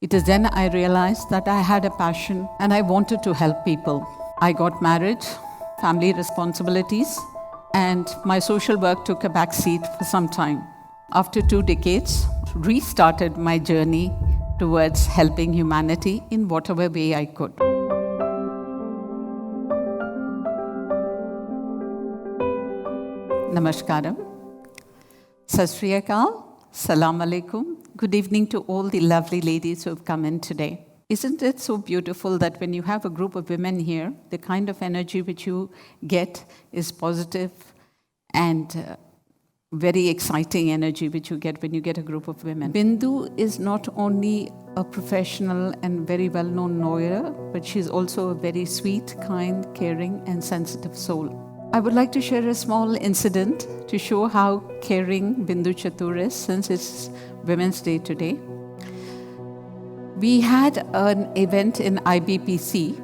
It is then I realized that I had a passion and I wanted to help people. I got married, family responsibilities, and my social work took a back seat for some time. After 2 decades, restarted my journey towards helping humanity in whatever way I could. Namaskaram. Sat Sri Akal. Salam Alaikum. Good evening to all the lovely ladies who have come in today. Isn't it so beautiful that when you have a group of women here, the kind of energy which you get is positive and very exciting energy which you get when you get a group of women. Bindu is not only a professional and very well-known lawyer, but she's also a very sweet, kind, caring and sensitive soul. I would like to share a small incident to show how caring Bindu Chatur is since it's Women's Day today. We had an event in IBPC.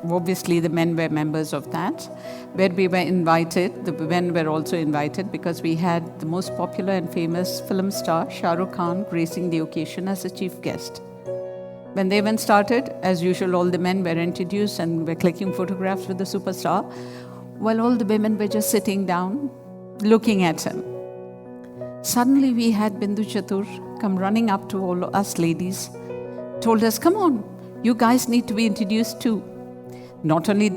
Obviously, the men were members of that, where we were invited. The women were also invited because we had the most popular and famous film star, Shah Rukh Khan, gracing the occasion as a chief guest. When the event started, as usual, all the men were introduced and were clicking photographs with the superstar, while all the women were just sitting down, looking at him. Suddenly, we had Bindu Chatur come running up to all us ladies, told us, "Come on, you guys need to be introduced too." Not only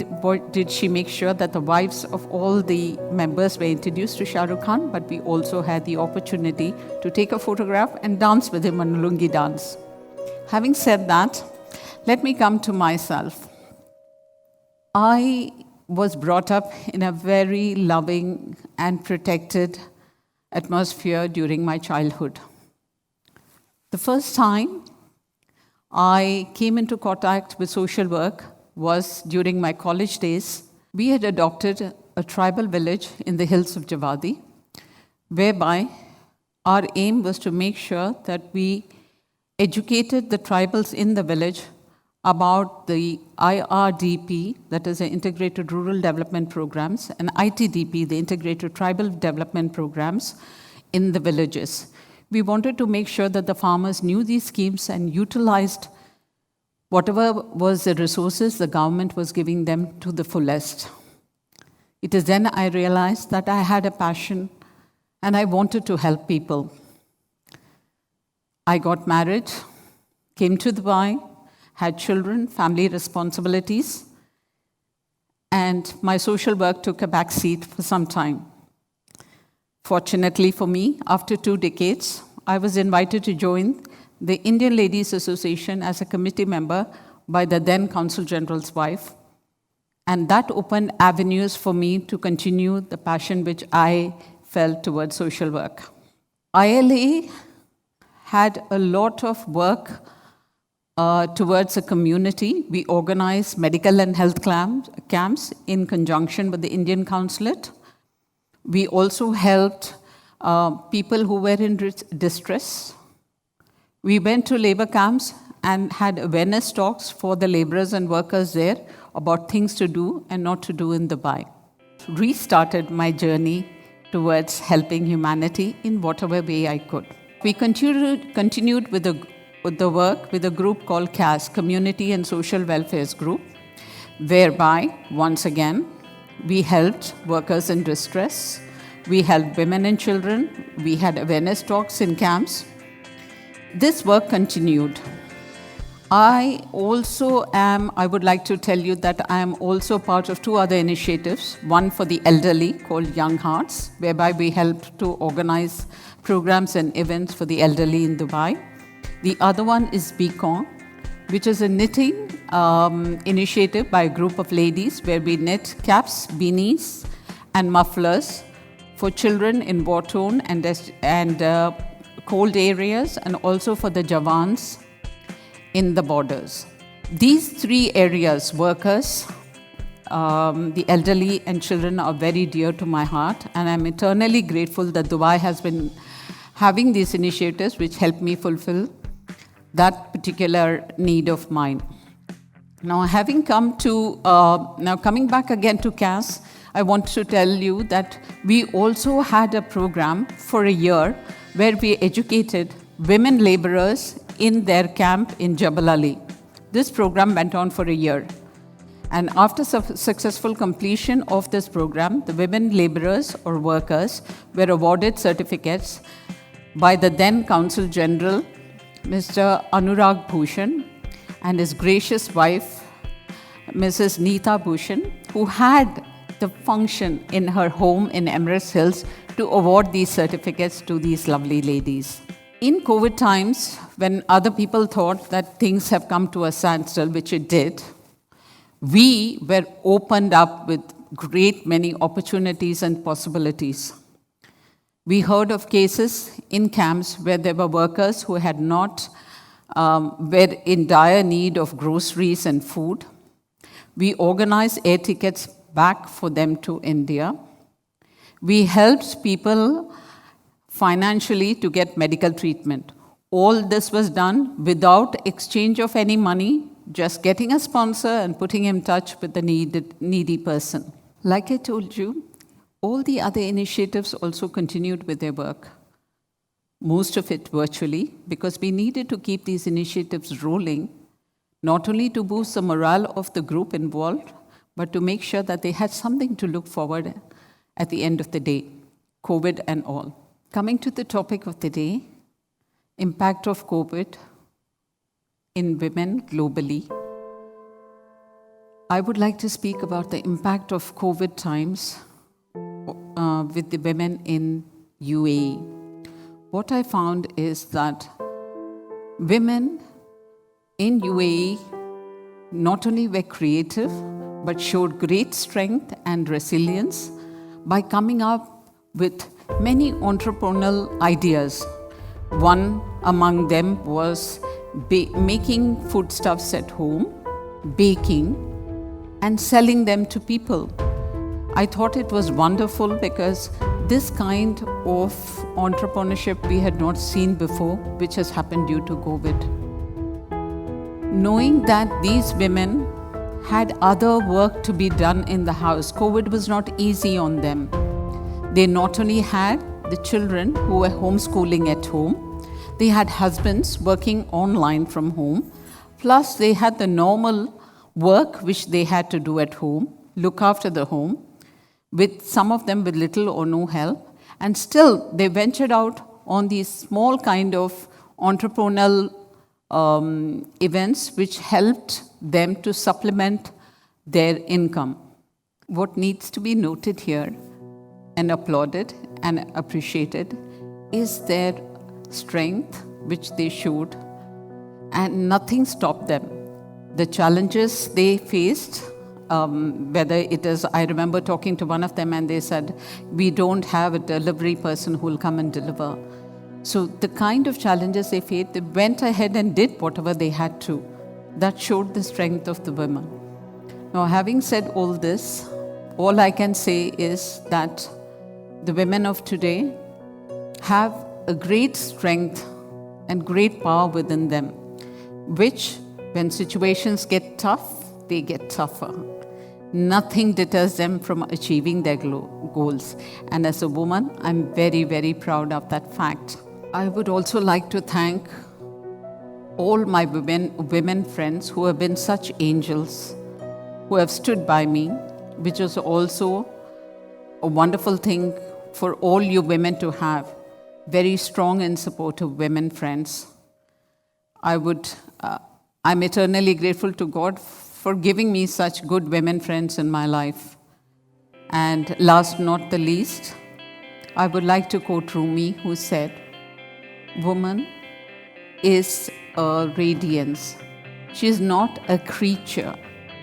did she make sure that the wives of all the members were introduced to Shah Rukh Khan, but we also had the opportunity to take a photograph and dance with him on a lungi dance. Having said that, let me come to myself. I was brought up in a very loving and protected atmosphere during my childhood. The first time I came into contact with social work was during my college days. We had adopted a tribal village in the hills of Javadi, whereby our aim was to make sure that we educated the tribals in the village about the IRDP, that is the Integrated Rural Development Programs, and ITDP, the Integrated Tribal Development Programs in the villages. We wanted to make sure that the farmers knew these schemes and utilized whatever was the resources the government was giving them to the fullest. It is then I realized that I had a passion and I wanted to help people. I got married, came to Dubai, had children, family responsibilities, and my social work took a back seat for some time. Fortunately for me, after 2 decades, I was invited to join the Indian Ladies Association as a committee member by the then Consul General's wife, and that opened avenues for me to continue the passion which I felt towards social work. ILA had a lot of work towards a community. We organized medical and health camps in conjunction with the Indian Consulate. We also helped people who were in distress. We went to labor camps and had awareness talks for the laborers and workers there about things to do and not to do in Dubai. Restarted my journey towards helping humanity in whatever way I could. We continued with the work with a group called CAS, Community and Social Welfare's Group, whereby, once again, we helped workers in distress, we helped women and children, we had awareness talks in camps. This work continued. I would like to tell you that I am also part of 2 other initiatives, one for the elderly called Young Hearts, whereby we helped to organize programs and events for the elderly in Dubai. The other one is Beacon, which is a knitting initiative by a group of ladies where we knit caps, beanies, and mufflers for children in war-torn and cold areas, and also for the Jawans in the borders. These 3 areas, workers, the elderly, and children, are very dear to my heart, and I'm eternally grateful that Dubai has been having these initiatives which help me fulfill that particular need of mine. Now, coming back again to CAS, I want to tell you that we also had a program for a year where we educated women laborers in their camp in Jabal Ali. This program went on for a year. And after successful completion of this program, the women laborers or workers were awarded certificates by the then Consul General, Mr. Anurag Bhushan, and his gracious wife, Mrs. Neeta Bhushan, who had the function in her home in Emirates Hills to award these certificates to these lovely ladies. In COVID times, when other people thought that things have come to a standstill, which it did, we were opened up with great many opportunities and possibilities. We heard of cases in camps where there were workers who had not, were in dire need of groceries and food. We organized air tickets back for them to India. We helped people financially to get medical treatment. All this was done without exchange of any money, just getting a sponsor and putting him in touch with the needy person. Like I told you, all the other initiatives also continued with their work, most of it virtually, because we needed to keep these initiatives rolling, not only to boost the morale of the group involved, but to make sure that they had something to look forward at the end of the day, COVID and all. Coming to the topic of the day, impact of COVID in women globally. I would like to speak about the impact of COVID times with the women in UAE. What I found is that women in UAE not only were creative, but showed great strength and resilience by coming up with many entrepreneurial ideas. One among them was making foodstuffs at home, baking, and selling them to people. I thought it was wonderful because this kind of entrepreneurship we had not seen before, which has happened due to COVID. Knowing that these women had other work to be done in the house, COVID was not easy on them. They not only had the children who were homeschooling at home, they had husbands working online from home, plus they had the normal work which they had to do at home, look after the home, with some of them with little or no help, and still they ventured out on these small kind of entrepreneurial events which helped them to supplement their income. What needs to be noted here and applauded and appreciated is their strength which they showed, and nothing stopped them. The challenges they faced, whether it is, I remember talking to one of them and they said, we don't have a delivery person who will come and deliver. So the kind of challenges they faced, they went ahead and did whatever they had to. That showed the strength of the women. Now, having said all this, all I can say is that the women of today have a great strength and great power within them, which, when situations get tough, they get tougher. Nothing deters them from achieving their goals. And as a woman, I'm very, very proud of that fact. I would also like to thank all my women friends who have been such angels, who have stood by me, which is also a wonderful thing for all you women to have. Very strong and supportive women friends. I'm eternally grateful to God for giving me such good women friends in my life. And last not the least, I would like to quote Rumi, who said, "Woman is a radiance. She is not a creature.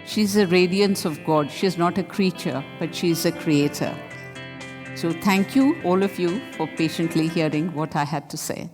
She's a radiance of God. She is not a creature, but she is a creator." So thank you, all of you, for patiently hearing what I had to say.